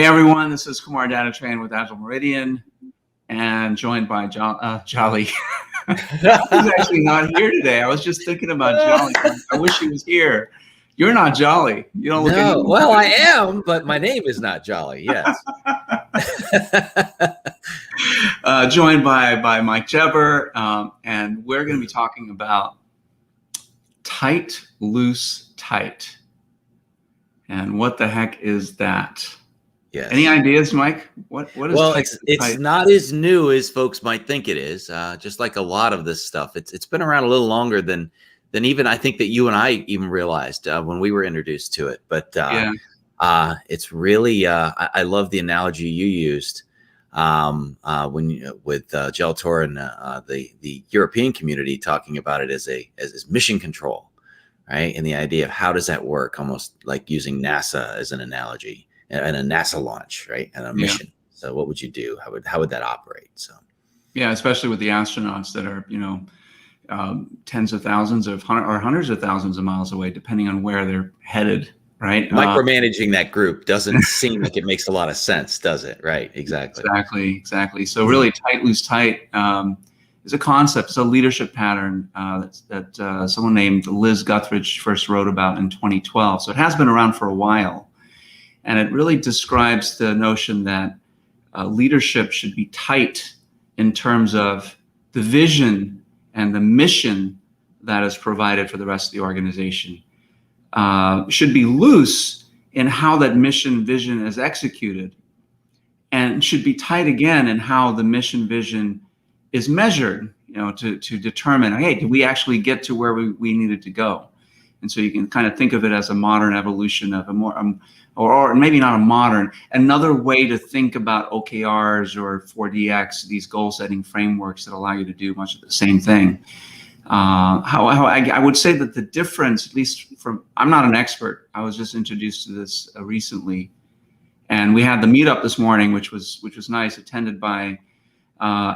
everyone, this is Kumar Data Train with Agile Meridian and joined by Jolly. He's actually not here today. I was just thinking about Jolly. I wish he was here. You're not Jolly. You don't look No, well, I am, but my name is not Jolly. Yes. Joined by Mike Jebber, and we're going to be talking about tight, loose, tight. And what the heck is that? Yes. Any ideas, Mike? What is well, tight, it's not as new as folks might think it is. Just like a lot of this stuff, it's been around a little longer than even I think that you and I even realized when we were introduced to it. But it's really I love the analogy you used with Geltor and the European community talking about it as mission control, right? And the idea of how does that work, almost like using NASA as an analogy. And a NASA launch, right? And a mission. So what would you do? How would that operate? So yeah, especially with the astronauts that are, tens of thousands or hundreds of thousands of miles away, depending on where they're headed, right? Micromanaging that group doesn't seem like it makes a lot of sense, does it? Right, exactly. Exactly. So really tight, loose, tight is a concept. It's a leadership pattern that someone named Liz Guthridge first wrote about in 2012. So it has been around for a while. And it really describes the notion that leadership should be tight in terms of the vision and the mission that is provided for the rest of the organization. Should be loose in how that mission vision is executed, and should be tight again in how the mission vision is measured, to determine, hey, did we actually get to where we needed to go? And so you can kind of think of it as a modern evolution of a more, or maybe not a modern, another way to think about OKRs or 4DX, these goal-setting frameworks that allow you to do much of the same thing. I would say that the difference, at least I'm not an expert. I was just introduced to this recently, and we had the meetup this morning, which was nice, attended by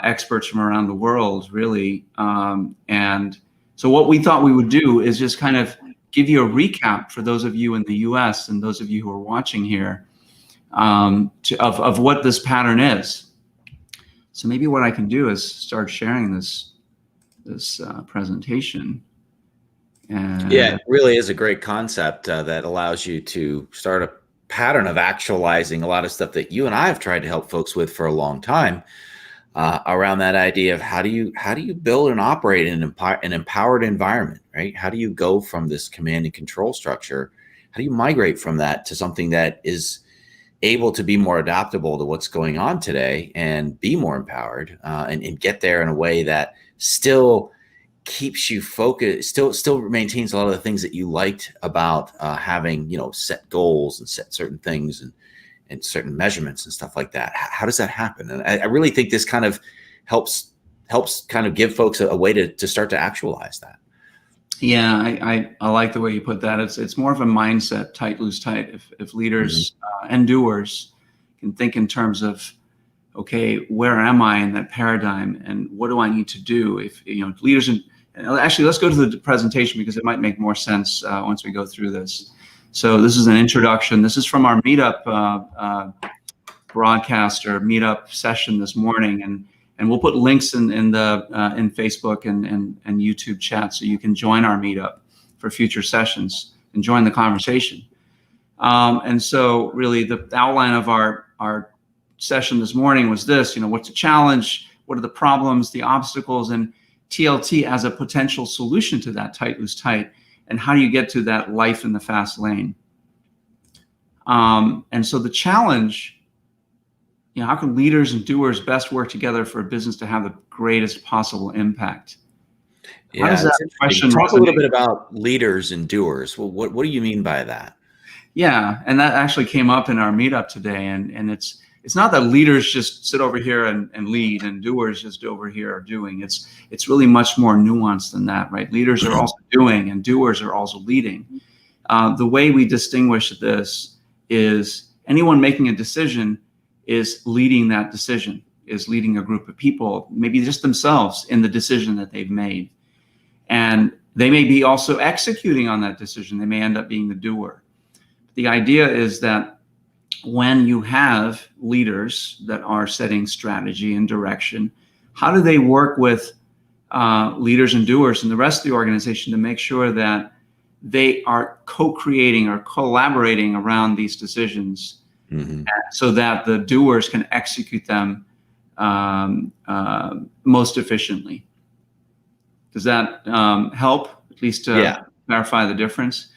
experts from around the world, really. And so what we thought we would do is just kind of give you a recap for those of you in the US and those of you who are watching here of what this pattern is. So maybe what I can do is start sharing this presentation. And yeah, it really is a great concept that allows you to start a pattern of actualizing a lot of stuff that you and I have tried to help folks with for a long time. Around that idea of how do you build and operate in an empowered environment, right? How do you go from this command and control structure? How do you migrate from that to something that is able to be more adaptable to what's going on today and be more empowered and get there in a way that still keeps you focused, still maintains a lot of the things that you liked about having, set goals and set certain things and certain measurements and stuff like that. How does that happen? And I really think this kind of helps kind of give folks a way to start to actualize that. Yeah, I like the way you put that. It's more of a mindset, tight, loose, tight. If leaders and doers can think in terms of, okay, where am I in that paradigm, and what do I need to do? If leaders and actually, let's go to the presentation because it might make more sense once we go through this. So this is an introduction. This is from our meetup broadcast or meetup session this morning, and we'll put links in Facebook and YouTube chat so you can join our meetup for future sessions and join the conversation. And so really the outline of our session this morning was this: what's the challenge, what are the problems, the obstacles, and TLT as a potential solution to that tight, loose, tight. And how do you get to that life in the fast lane? And so the challenge, how can leaders and doers best work together for a business to have the greatest possible impact? Yeah, how does that question talk a little bit about leaders and doers? Well, what do you mean by that? Yeah, and that actually came up in our meetup today. And it's not that leaders just sit over here and lead and doers just over here are doing. It's really much more nuanced than that, right? Leaders are also doing and doers are also leading. The way we distinguish this is anyone making a decision is leading that decision, is leading a group of people, maybe just themselves in the decision that they've made. And they may be also executing on that decision. They may end up being the doer. The idea is that when you have leaders that are setting strategy and direction, how do they work with leaders and doers and the rest of the organization to make sure that they are co-creating or collaborating around these decisions, so that the doers can execute them most efficiently? Does that help, at least to clarify the difference?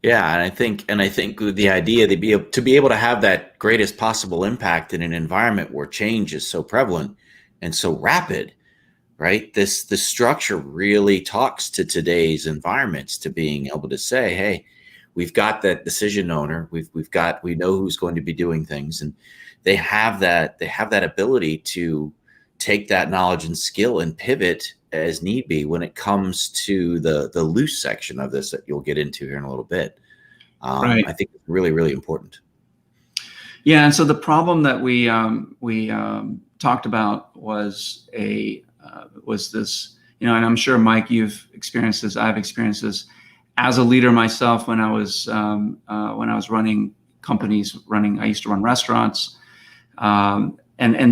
Yeah, and I think the idea to be able to have that greatest possible impact in an environment where change is so prevalent and so rapid, right? The structure really talks to today's environments, to being able to say, hey, we've got that decision owner, we know who's going to be doing things, and they have that ability to take that knowledge and skill and pivot as need be when it comes to the loose section of this that you'll get into here in a little bit. Right. I think it's really, really important. Yeah, and so the problem that we talked about was this, and I'm sure, Mike, you've experienced this. I've experienced this as a leader myself when I was running companies. I used to run restaurants, and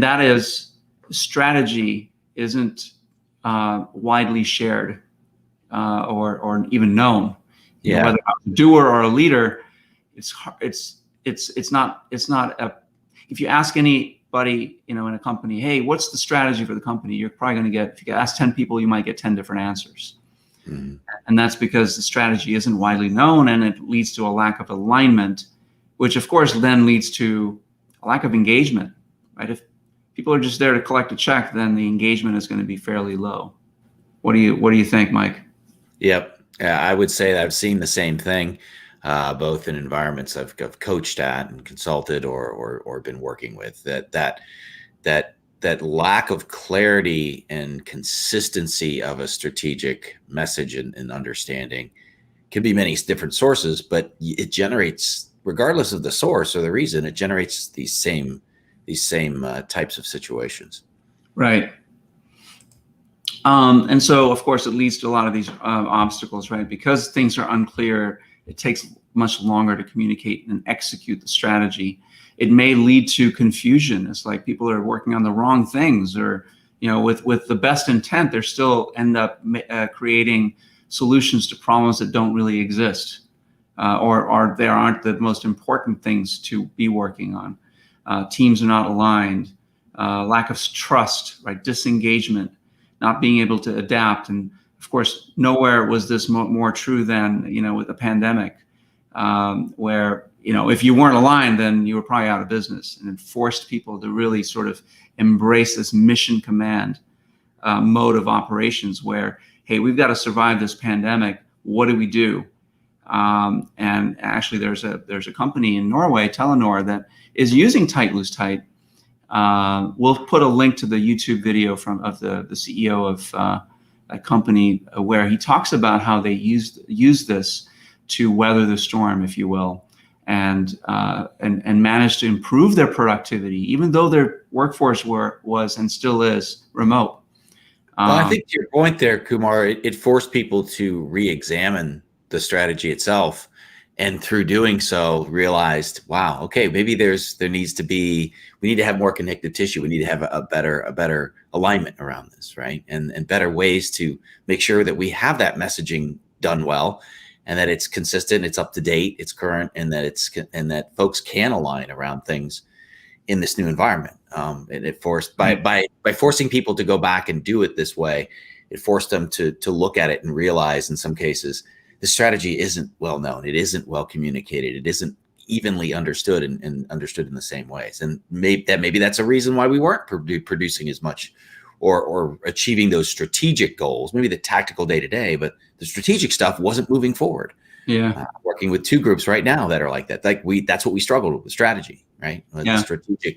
that is, strategy isn't widely shared or even known. You know, whether I'm a doer or a leader, it's not a. If you ask anybody, in a company, hey, what's the strategy for the company? You're probably going to get, if you ask 10 people, you might get 10 different answers. And that's because the strategy isn't widely known, and it leads to a lack of alignment, which of course then leads to a lack of engagement, right? If people are just there to collect a check, then the engagement is going to be fairly low. What do you think, Mike? Yep. Yeah, I would say that I've seen the same thing, both in environments I've coached at and consulted or been working with. That lack of clarity and consistency of a strategic message and understanding can be many different sources, but it generates, regardless of the source or the reason, it generates these same types of situations. Right. And so, of course, it leads to a lot of these obstacles, right? Because things are unclear, it takes much longer to communicate and execute the strategy. It may lead to confusion. It's like people are working on the wrong things, or, with the best intent, they still end up creating solutions to problems that don't really exist, or they aren't the most important things to be working on. Teams are not aligned, lack of trust, right? Disengagement, not being able to adapt. And of course, nowhere was this more true than, with the pandemic, where, if you weren't aligned, then you were probably out of business, and it forced people to really sort of embrace this mission command mode of operations where, hey, we've got to survive this pandemic. What do we do? And actually, there's a company in Norway, Telenor, that is using tight, loose, tight. We'll put a link to the YouTube video of the CEO of that company, where he talks about how they use this to weather the storm, if you will, and manage to improve their productivity, even though their workforce was and still is remote. Well, I think to your point there, Kumar, it forced people to re-examine the strategy itself, and through doing so, realized, wow, okay, maybe we need to have more connective tissue. We need to have a better alignment around this, right? And better ways to make sure that we have that messaging done well, and that it's consistent, it's up to date, it's current, and that folks can align around things in this new environment. And it forced by forcing people to go back and do it this way, it forced them to look at it and realize, in some cases, the strategy isn't well known, it isn't well communicated, it isn't evenly understood and understood in the same ways. And maybe that's a reason why we weren't producing as much or achieving those strategic goals, maybe the tactical day to day, but the strategic stuff wasn't moving forward. Yeah. Working with two groups right now that are like that. That's what we struggled with strategy, right? Yeah.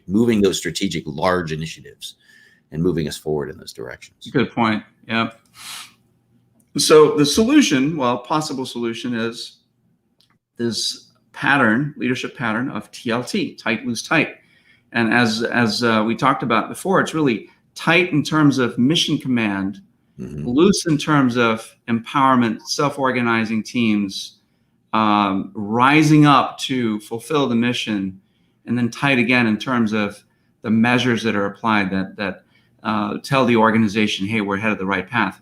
Moving those strategic large initiatives and moving us forward in those directions. Good point. Yeah. So the solution, possible solution, is this leadership pattern of TLT, tight, loose, tight. And as we talked about before, it's really tight in terms of mission command, loose in terms of empowerment, self-organizing teams, rising up to fulfill the mission, and then tight again in terms of the measures that are applied that tell the organization, hey, we're headed the right path.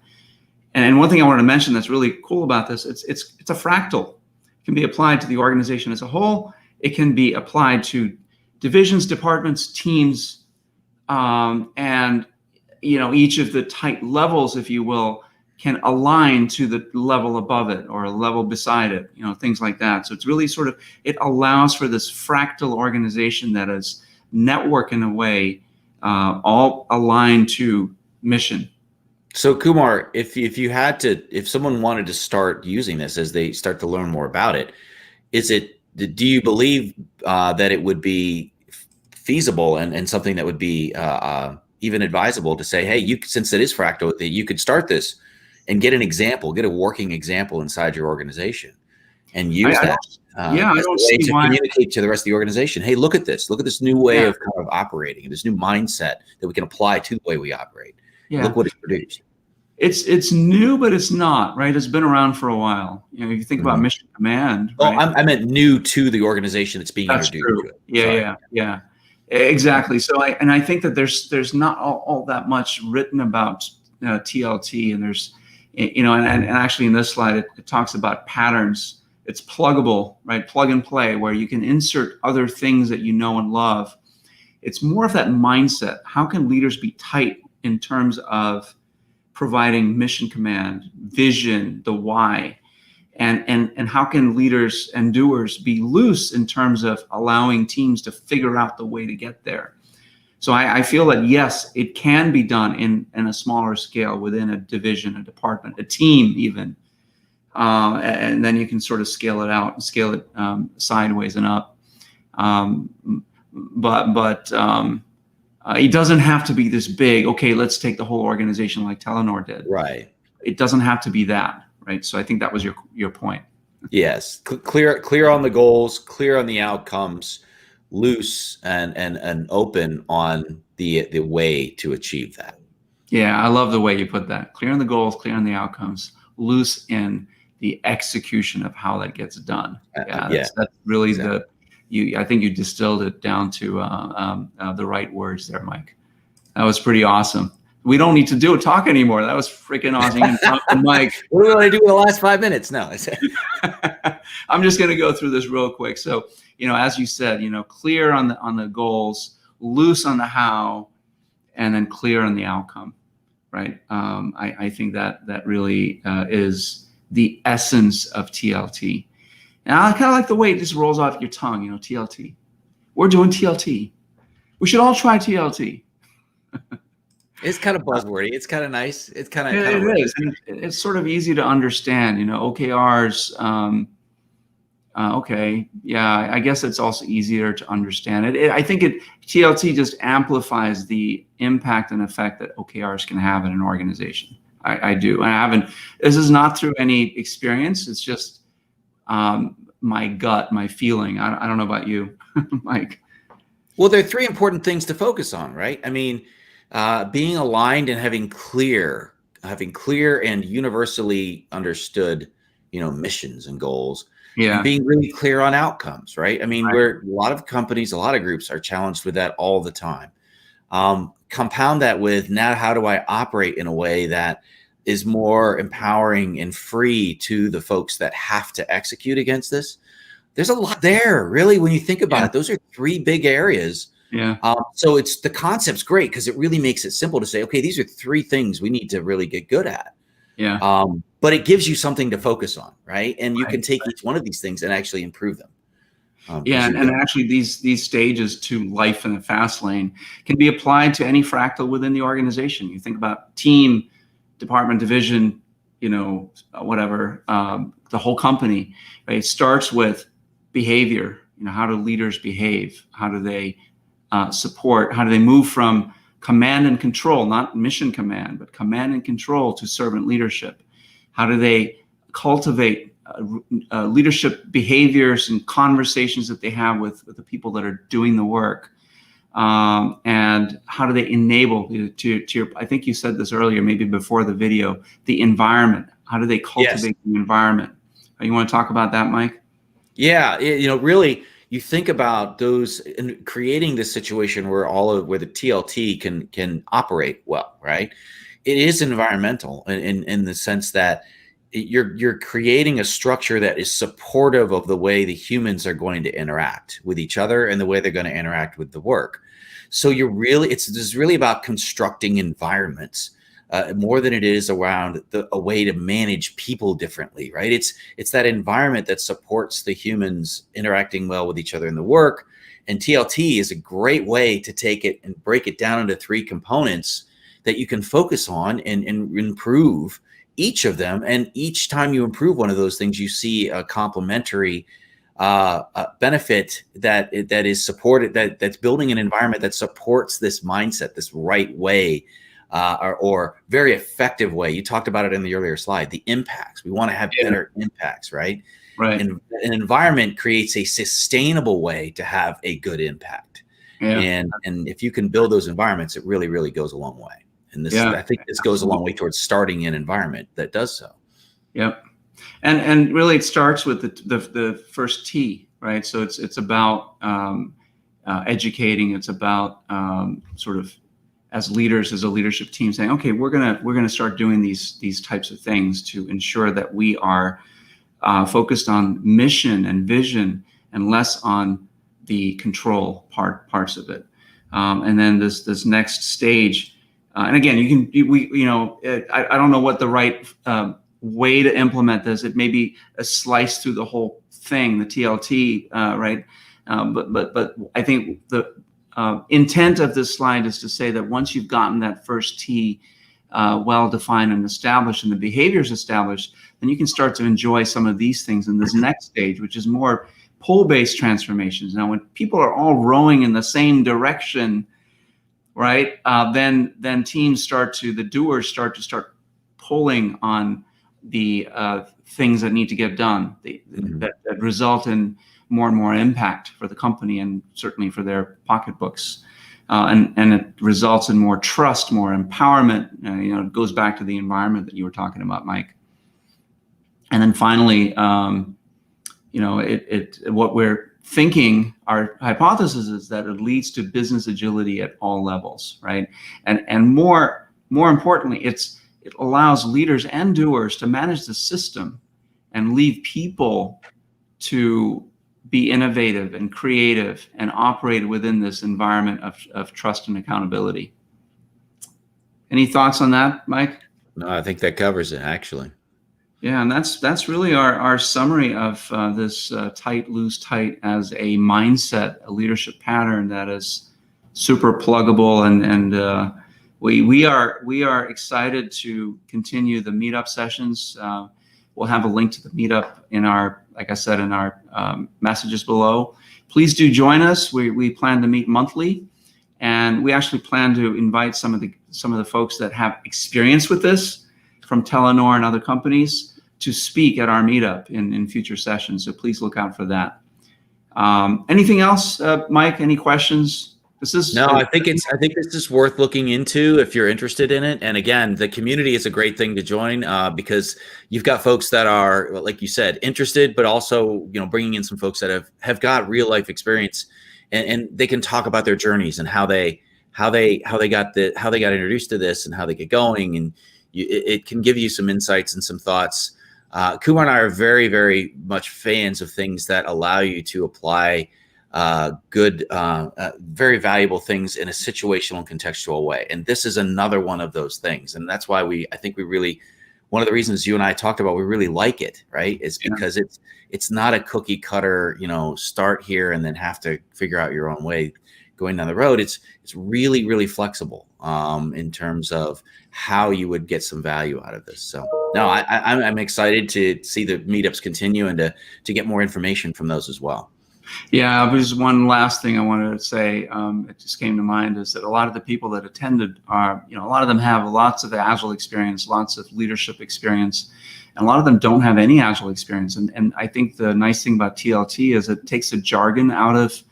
And one thing I wanted to mention that's really cool about this, it's a fractal. It can be applied to the organization as a whole. It can be applied to divisions, departments, teams, and each of the tight levels, if you will, can align to the level above it or a level beside it, things like that. So it's really it allows for this fractal organization that is network in a way, all aligned to mission. So Kumar, if someone wanted to start using this as they start to learn more about it, do you believe that it would be feasible and something that would be even advisable to say, hey, since it is fractal, that you could start this and get a working example inside your organization and use that I don't way see to why. communicate to the rest of the organization. Hey, look at this new way of kind of operating, this new mindset that we can apply to the way we operate. Yeah. Look what it's produced. It's new, but it's not, right? It's been around for a while. If you think about mission command. Right? Oh, I meant new to the organization that's being introduced to it. Yeah, exactly. So I think that there's not all that much written about TLT, and there's and actually in this slide it talks about patterns. It's pluggable, right? Plug and play, where you can insert other things that you know and love. It's more of that mindset. How can leaders be tight in terms of providing mission command, vision, the why, and how can leaders and doers be loose in terms of allowing teams to figure out the way to get there? So I feel that yes, it can be done in a smaller scale within a division, a department, a team even, and then you can sort of scale it out and scale it sideways and up. But it doesn't have to be this big. Okay, let's take the whole organization like Telenor did. Right. It doesn't have to be that, right? So I think that was your point. Yes, clear on the goals, clear on the outcomes, loose and open on the way to achieve that. Yeah, I love the way you put that. Clear on the goals, clear on the outcomes, loose in the execution of how that gets done. That's really exactly. I think you distilled it down to the right words there, Mike. That was pretty awesome. We don't need to do a talk anymore. That was freaking awesome. You can talk to Mike. What do I do in the last 5 minutes? No. I'm just going to go through this real quick. So, as you said, clear on the goals, loose on the how, and then clear on the outcome, right? I think that really is the essence of TLT. And I kind of like the way it just rolls off your tongue, TLT. We're doing TLT. We should all try TLT. It's kind of buzzwordy. It's kind of nice. It's kind of it is. It's sort of easy to understand. OKRs. Okay, yeah. I guess it's also easier to understand it. I think TLT just amplifies the impact and effect that OKRs can have in an organization. I do. And I haven't. This is not through any experience. It's just my gut, my feeling. I don't know about you, Mike. Well, there are three important things to focus on, right? I mean, being aligned and having clear and universally understood, missions and goals. Yeah. And being really clear on outcomes, right? I mean, where a lot of companies, a lot of groups are challenged with that all the time. Compound that with now, how do I operate in a way that is more empowering and free to the folks that have to execute against this? There's a lot there, really, when you think about it. Those are three big areas. Yeah. So the concept's great because it really makes it simple to say, okay, these are three things we need to really get good at. Yeah. But it gives you something to focus on, right? And you can take each one of these things and actually improve them. And actually these stages to life in the fast lane can be applied to any fractal within the organization. You think about team, department, division, whatever, the whole company, right? It starts with behavior. How do leaders behave? How do they support? How do they move from command and control, not mission command, but command and control to servant leadership? How do they cultivate leadership behaviors and conversations that they have with the people that are doing the work? And how do they enable to your, I think you said this earlier, maybe before the video, the environment? How do they cultivate the environment? You want to talk about that, Mike? Yeah, really, you think about those and creating this situation where where the TLT can operate well, right? It is environmental in the sense that you're creating a structure that is supportive of the way the humans are going to interact with each other and the way they're going to interact with the work. So it's really about constructing environments more than it is around a way to manage people differently, right? It's that environment that supports the humans interacting well with each other in the work. And TLT is a great way to take it and break it down into 3 components that you can focus on and improve each of them. And each time you improve one of those things, you see a complementary benefit that is supported, that's building an environment that supports this mindset, this right way, or very effective way. You talked about it in the earlier slide, the impacts. We want to have better impacts, right? Right. And an environment creates a sustainable way to have a good impact. Yeah. And if you can build those environments, it really, really goes a long way. And I think this goes a long way towards starting an environment that does so. Yep. And really it starts with the first T, right? So it's about educating. It's about sort of as leaders, as a leadership team, saying, okay, we're gonna start doing these types of things to ensure that we are focused on mission and vision and less on the control parts of it. And then this next stage, and again, I don't know what the right way to implement this. It may be a slice through the whole thing, the TLT, right? But I think the intent of this slide is to say that once you've gotten that first T well defined and established, and the behaviors established, then you can start to enjoy some of these things in this next stage, which is more pull-based transformations. Now, when people are all rowing in the same direction, right, then teams the doers start pulling on the things that need to get done, that result in more and more impact for the company and certainly for their pocketbooks. And it results in more trust, more empowerment. It goes back to the environment that you were talking about, Mike. And then finally, what we're thinking, our hypothesis is that it leads to business agility at all levels, right? And more importantly, it allows leaders and doers to manage the system and leave people to be innovative and creative and operate within this environment of trust and accountability. Any thoughts on that, Mike? No, I think that covers it, actually. Yeah, and that's really our summary of this tight, loose, tight as a mindset, a leadership pattern that is super pluggable, and we are excited to continue the meetup sessions. We'll have a link to the meetup in our, like I said, in our messages below. Please do join us. We plan to meet monthly, and we actually plan to invite some of the folks that have experience with this from Telenor and other companies to speak at our meetup in future sessions. So please look out for that. Anything else, Mike? Any questions? I think this is worth looking into if you're interested in it. And again, the community is a great thing to join because you've got folks that are, like you said, interested, but also bringing in some folks that have got real life experience, and they can talk about their journeys and how they got introduced to this and how they get going, and it can give you some insights and some thoughts. Kumar and I are very, very much fans of things that allow you to apply good, very valuable things in a situational and contextual way. And this is another one of those things. And that's why I think one of the reasons you and I talked about, we really like it, right? Is because it's not a cookie cutter, start here and then have to figure out your own way going down the road. It's really, really flexible in terms of how you would get some value out of this. So no, I'm excited to see the meetups continue and to get more information from those as well. Yeah, there's one last thing I wanted to say. It just came to mind is that a lot of the people that attended are, a lot of them have lots of Agile experience, lots of leadership experience, and a lot of them don't have any Agile experience. And I think the nice thing about TLT is it takes the jargon out of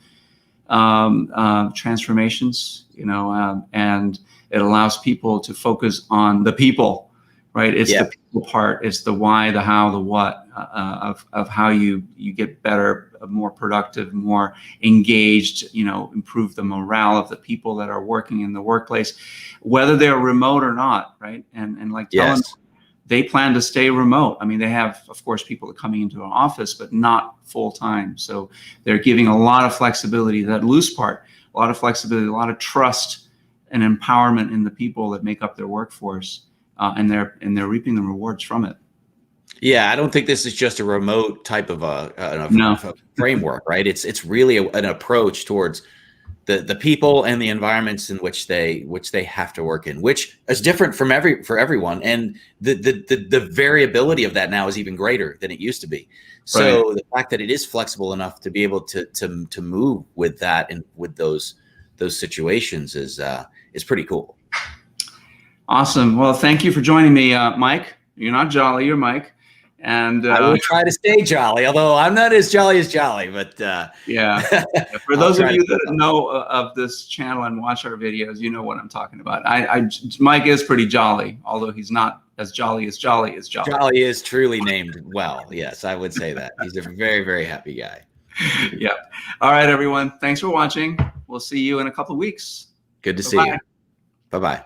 transformations, and it allows people to focus on the people, right? It's the people part. It's the why, the how, the what of how you get better a more productive, more engaged, improve the morale of the people that are working in the workplace, whether they're remote or not, right? And like telling Yes. they plan to stay remote. I mean, they have, of course, people that are coming into an office, but not full time. So they're giving a lot of flexibility, that loose part, a lot of flexibility, a lot of trust and empowerment in the people that make up their workforce, and they're reaping the rewards from it. Yeah, I don't think this is just a remote type of No. a framework, right? It's really an approach towards the people and the environments in which they have to work in, which is different for everyone, and the variability of that now is even greater than it used to be. So Right. the fact that it is flexible enough to be able to move with that and with those situations is pretty cool. Awesome. Well, thank you for joining me, Mike. You're not Jolly, you're Mike. And I will try to stay jolly, although I'm not as jolly, but yeah. For those of you that know of this channel and watch our videos, you know what I'm talking about. Mike is pretty jolly, although he's not as jolly as Jolly is Jolly. Jolly is truly named well. Yes, I would say that. He's a very, very happy guy. Yeah. All right, everyone. Thanks for watching. We'll see you in a couple of weeks. Good to see you. Bye-bye.